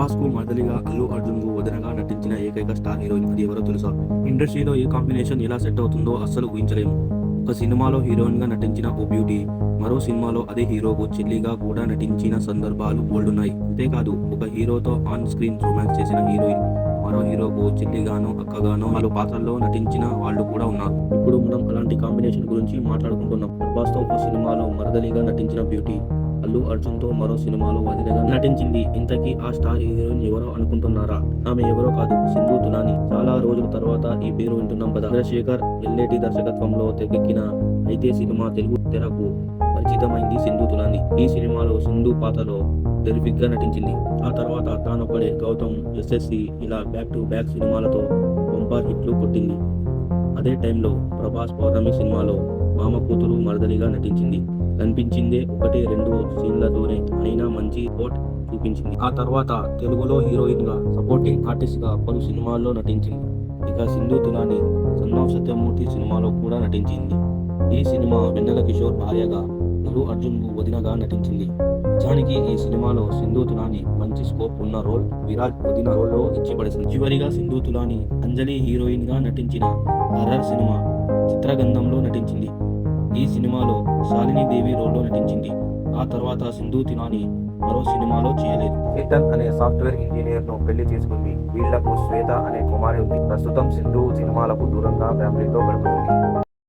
ప్రభాస్ కు మరదలిగా, అల్లు అర్జున్ కు వదినగా నటించిన ఏకైక స్టార్ హీరోయిన్ అది ఎవరో తెలుసా? ఇండస్ట్రీలో ఏ కాంబినేషన్ ఎలా సెట్ అవుతుందో అస్సలు ఊహించలేము. ఒక సినిమాలో హీరోయిన్ గా నటించిన ఓ బ్యూటీ, మరో సినిమాలో అదే హీరోకు చెల్లిగా కూడా నటించిన సందర్భాలు బోల్డున్నాయి. అంతేకాదు, ఒక హీరోతో ఆన్ స్క్రీన్ రొమాన్స్ చేసిన హీరోయిన్ మరో హీరోకు చెల్లిగానో, అక్కగానో పలు పాత్రల్లో నటించిన వాళ్ళు కూడా ఉన్నారు. ఇప్పుడు మనం అలాంటి కాంబినేషన్ గురించి మాట్లాడుకుంటున్నాం. ప్రభాస్ తో ఒక సినిమాలో మరదలిగా నటించిన బ్యూటీ, అల్లు అర్జున్ తో మరో సినిమాలో వదినగా నటించింది. ఇంతకీ ఆ స్టార్ హీరోయిన్ ఎవరో అనుకుంటున్నారా? ఆమె ఎవరో కాదు, సింధు తులాని. చాలా రోజుల తర్వాత ఈ పేరు వింటున్నాం కదా. చంద్రశేఖర్ ఎల్లేటి దర్శకత్వంలో తెరకెక్కిన అయితే సినిమా తెలుగు తెరకు పరిచితమైంది సింధు తులాని. ఈ సినిమాలో సింధు పాత్రలో టెరిఫిక్ గా నటించింది. ఆ తర్వాత తానొక్కడే, గౌతమ్, ఎస్ఎస్సి ఇలా బ్యాక్ టు బ్యాక్ సినిమాలతో బంపర్ హిట్లు కొట్టింది. అదే టైంలో ప్రభాస్ పౌర్ణమి సినిమాలో మామ కూతురు మరదలిగా నటించింది. కనిపించిందే ఒకటి రెండు సీన్లతోనే అయినా మంచి సపోర్ట్ చూపించింది. ఆ తర్వాత తెలుగులో హీరోయిన్ గా, సపోర్టింగ్ ఆర్టిస్ట్ గా పలు సినిమాల్లో నటించింది. ఇక సింధు తులాని సన్ ఆఫ్ సత్యమూర్తి సినిమాలో కూడా నటించింది. ఈ సినిమా వెన్నెల కిషోర్ భార్యగా, అల్లు అర్జున్ కు వదినగా నటించింది. నిజానికి ఈ సినిమాలో సింధు తులాని మంచి స్కోప్ ఉన్న రోల్ విరాజ్ వదిన రోల్లో ఇచ్చి పడేసింది. చివరిగా సింధు తులాని అంజలి హీరోయిన్ గా నటించిన హర్రర్ సినిమా చిత్రగంధంలో నటించింది. ఈ సినిమాలో శాలిని దేవి రోల్లో నటించింది. ఆ తర్వాత సింధు తులాని మరో సినిమాలో చేయలేదు. చేతన్ అనే సాఫ్ట్వేర్ ఇంజనీర్ ను పెళ్లి చేసుకుంది. వీళ్లకు శ్వేత అనే కుమారి ఉంది. ప్రస్తుతం సింధు సినిమాలకు దూరంగా ఫ్యామిలీతో గడుపుతుంది.